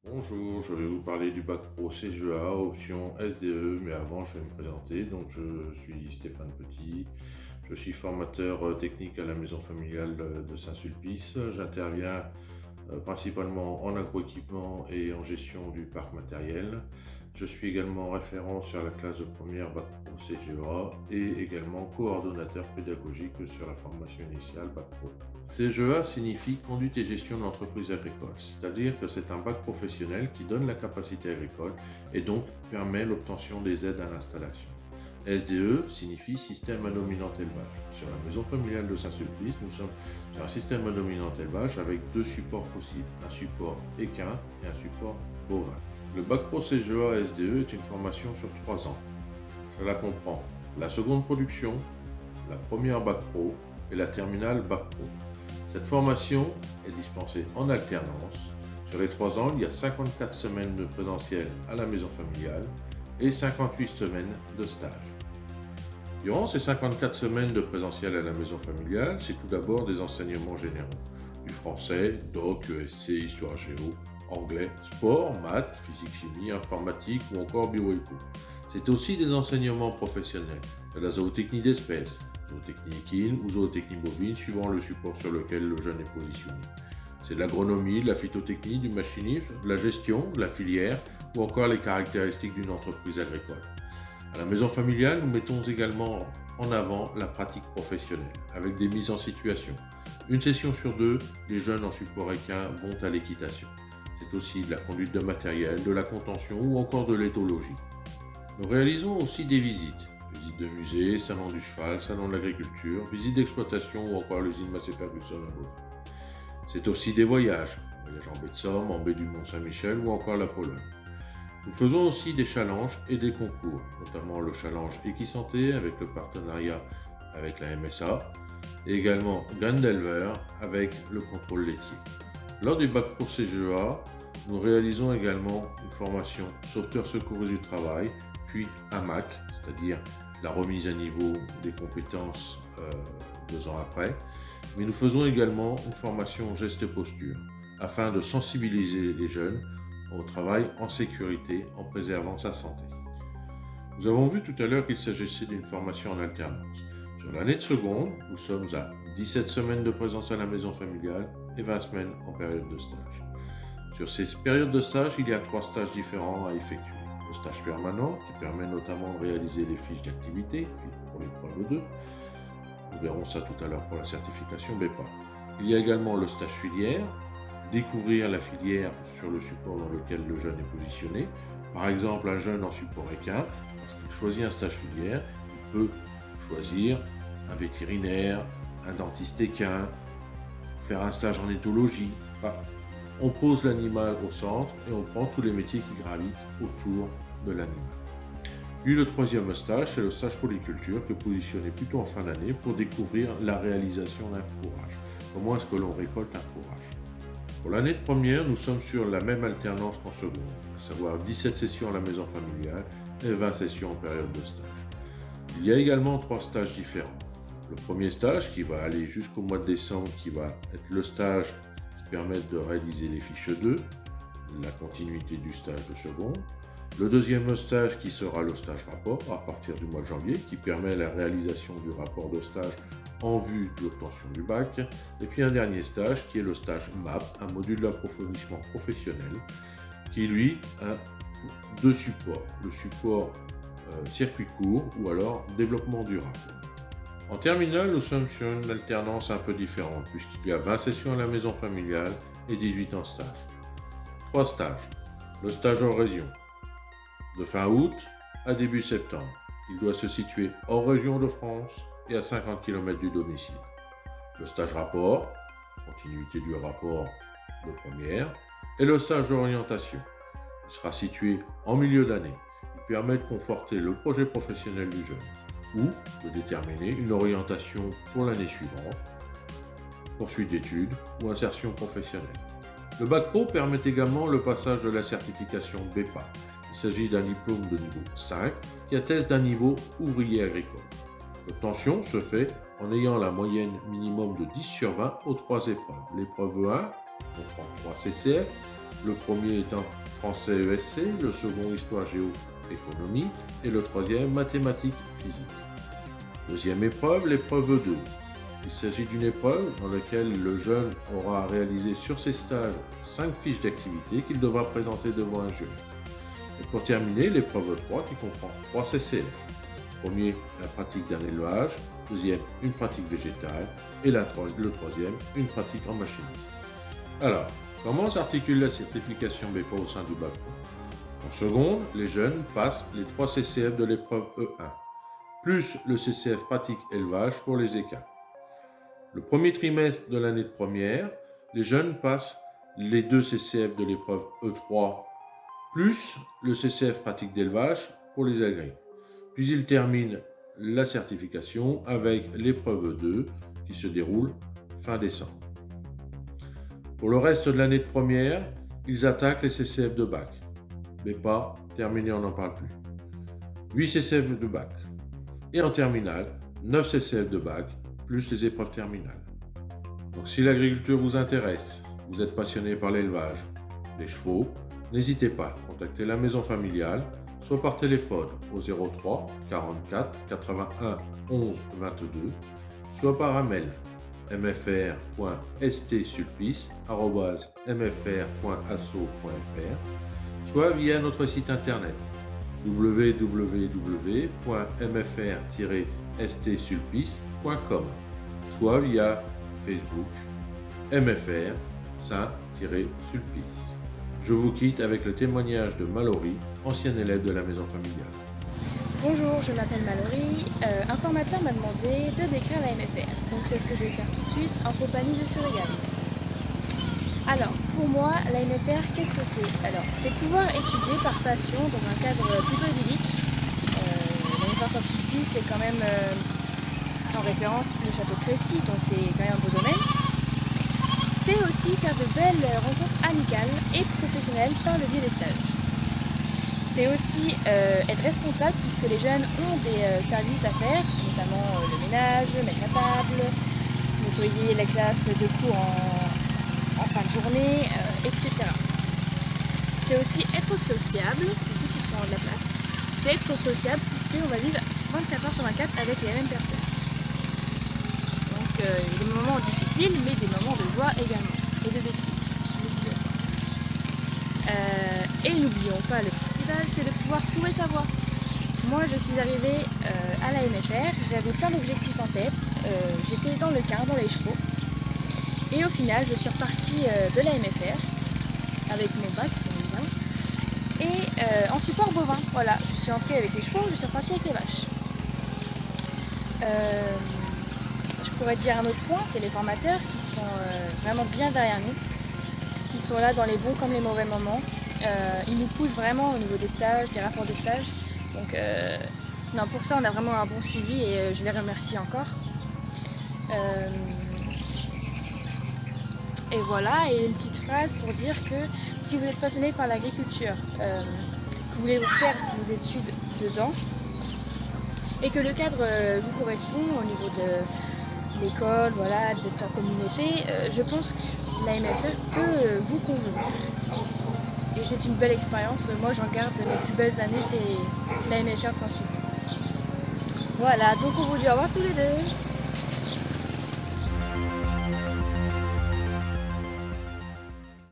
Bonjour, je vais vous parler du bac pro CGA, option SDE, mais avant je vais me présenter. Donc je suis Stéphane Petit, je suis formateur technique à la maison familiale de Saint-Sulpice. J'interviens principalement en agroéquipement et en gestion du parc matériel. Je suis également référent sur la classe de première bac pro CGA et également coordonnateur pédagogique sur la formation initiale bac pro. CGA signifie conduite et gestion de l'entreprise agricole, c'est-à-dire que c'est un bac professionnel qui donne la capacité agricole et donc permet l'obtention des aides à l'installation. SDE signifie système à dominante élevage. Sur la maison familiale de Saint-Sulpice, nous sommes sur un système à dominante élevage avec deux supports possibles, un support équin et un support bovin. Le bac pro CGA SDE est une formation sur 3 ans. Cela comprend la seconde production, la première bac pro et la terminale bac pro. Cette formation est dispensée en alternance. Sur les 3 ans, il y a 54 semaines de présentiel à la maison familiale et 58 semaines de stage. Durant ces 54 semaines de présentiel à la maison familiale, c'est tout d'abord des enseignements généraux. Du français, doc, ESC, histoire géo, anglais, sport, maths, physique, chimie, informatique ou encore bioéco. C'est aussi des enseignements professionnels, de la zootechnie d'espèces, zootechnie équine ou zootechnie bovine suivant le support sur lequel le jeune est positionné. C'est de l'agronomie, de la phytotechnie, du machinisme, de la gestion, de la filière ou encore les caractéristiques d'une entreprise agricole. À la maison familiale, nous mettons également en avant la pratique professionnelle, avec des mises en situation. Une session sur 2, les jeunes en support équin vont à l'équitation. C'est aussi de la conduite de matériel, de la contention ou encore de l'éthologie. Nous réalisons aussi des visites. Visites de musée, salon du cheval, salon de l'agriculture, visites d'exploitation ou encore l'usine Massey Ferguson à Beauvais. C'est aussi des voyages. Voyages en baie de Somme, en baie du Mont-Saint-Michel ou encore la Pologne. Nous faisons aussi des challenges et des concours, notamment le challenge Equisanté avec le partenariat avec la MSA et également Graines d'éleveur avec le contrôle laitier. Lors du bac pro CGA, nous réalisons également une formation sauveteur secouriste du travail, puis AMAC, c'est-à-dire la remise à niveau des compétences 2 ans après. Mais nous faisons également une formation geste et posture afin de sensibiliser les jeunes au travail en sécurité en préservant sa santé. Nous avons vu tout à l'heure qu'il s'agissait d'une formation en alternance. Sur l'année de seconde, nous sommes à 17 semaines de présence à la maison familiale et 20 semaines en période de stage. Sur ces périodes de stage, il y a 3 stages différents à effectuer. Le stage permanent, qui permet notamment de réaliser les fiches d'activité pour l'épreuve 2. Nous verrons ça tout à l'heure pour la certification BEPA. Il y a également le stage filière, découvrir la filière sur le support dans lequel le jeune est positionné. Par exemple, un jeune en support équin, lorsqu'il choisit un stage filière, il peut choisir un vétérinaire, un dentiste équin, faire un stage en éthologie. Enfin, on pose l'animal au centre et on prend tous les métiers qui gravitent autour de l'animal. Puis le troisième stage, c'est le stage polyculture qui est positionné plutôt en fin d'année pour découvrir la réalisation d'un fourrage. Comment est-ce que l'on récolte un fourrage? Pour l'année de première, nous sommes sur la même alternance qu'en seconde, à savoir 17 sessions à la maison familiale et 20 sessions en période de stage. Il y a également 3 stages différents. Le premier stage qui va aller jusqu'au mois de décembre, qui va être le stage qui permet de réaliser les fiches 2, la continuité du stage de seconde. Le deuxième stage qui sera le stage rapport à partir du mois de janvier, qui permet la réalisation du rapport de stage en vue de l'obtention du bac. Et puis un dernier stage qui est le stage MAP, un module d'approfondissement professionnel, qui lui a 2 supports. Le support circuit court ou alors développement durable. En terminale, nous sommes sur une alternance un peu différente puisqu'il y a 20 sessions à la maison familiale et 18 en stage. 3 stages. Le stage en région, de fin août à début septembre. Il doit se situer hors région de France et à 50 km du domicile. Le stage rapport, continuité du rapport de première, et le stage d'orientation. Il sera situé en milieu d'année. Il permet de conforter le projet professionnel du jeune ou de déterminer une orientation pour l'année suivante, poursuite d'études ou insertion professionnelle. Le bac pro permet également le passage de la certification BEPA. Il s'agit d'un diplôme de niveau 5 qui atteste d'un niveau ouvrier agricole. L'obtention se fait en ayant la moyenne minimum de 10 sur 20 aux 3 épreuves. L'épreuve 1 comprend 3 CCF, Le premier étant français ESC, le second histoire géo économie et le troisième mathématiques physique. Deuxième épreuve, l'épreuve 2. Il s'agit d'une épreuve dans laquelle le jeune aura à réaliser sur ses stages 5 fiches d'activité qu'il devra présenter devant un jury. Et pour terminer, l'épreuve 3 qui comprend 3 CCF. Premier, la pratique d'un élevage. Deuxième, une pratique végétale. Et le troisième, une pratique en machinisme. Alors, comment s'articule la certification BEPA au sein du bac pro? En seconde, les jeunes passent les 3 CCF de l'épreuve E1, plus le CCF pratique élevage pour les écarts. Le premier trimestre de l'année de première, les jeunes passent les 2 CCF de l'épreuve E3, plus le CCF pratique d'élevage pour les agrès. Puis ils terminent la certification avec l'épreuve 2 qui se déroule fin décembre. Pour le reste de l'année de première, ils attaquent les CCF de bac. BEPA, terminé, on n'en parle plus. 8 CCF de bac. Et en terminale, 9 CCF de bac, plus les épreuves terminales. Donc si l'agriculture vous intéresse, vous êtes passionné par l'élevage, les chevaux, n'hésitez pas à contacter la maison familiale, soit par téléphone au 03 44 81 11 22, soit par email mfr.stsulpice@mfr.asso.fr, soit via notre site internet www.mfr-stsulpice.com, soit via Facebook MFR Saint-Sulpice. Je vous quitte avec le témoignage de Mallory, ancienne élève de la maison familiale. Bonjour, je m'appelle Mallory. Un formateur m'a demandé de décrire la MFR. Donc c'est ce que je vais faire tout de suite en compagnie de Furigal. Alors, pour moi, la MFR, qu'est-ce que c'est? Alors, c'est pouvoir étudier par passion dans un cadre plutôt idyllique. La Saint-Sulpice, c'est quand même en référence le château de Crécy, donc c'est quand même un beau domaine. C'est aussi faire de belles rencontres amicales et professionnelles par le biais des stages. C'est aussi être responsable puisque les jeunes ont des services à faire, notamment le ménage, mettre la table, nettoyer la classe de cours en fin de journée, etc. C'est aussi être sociable, du coup qui prend de la place. C'est être sociable puisqu'on va vivre 24 heures sur 24 avec les mêmes personnes. Donc il y a des moments difficiles, mais des moments de joie également, et de bêtises. Et n'oublions pas le principal, c'est de pouvoir trouver sa voie. Moi je suis arrivée à la MFR, j'avais plein d'objectifs en tête, j'étais dans le quart, dans les chevaux. Et au final, je suis repartie de la MFR avec mon bac, bien, et en support bovin. Voilà, je suis entrée avec les chevaux, je suis repartie avec les vaches. Je pourrais dire un autre point, c'est les formateurs qui sont vraiment bien derrière nous, qui sont là dans les bons comme les mauvais moments. Ils nous poussent vraiment au niveau des stages, des rapports de stage. Donc non, pour ça, on a vraiment un bon suivi et je les remercie encore. Et voilà, et une petite phrase pour dire que si vous êtes passionné par l'agriculture, que vous voulez faire vos études dedans, et que le cadre vous correspond au niveau de l'école, voilà, de ta communauté, je pense que la MFR peut vous convenir. Et c'est une belle expérience. Moi, j'en garde mes plus belles années, c'est la MFR de Saint-Sulpice. Voilà, donc on vous dit au revoir tous les deux.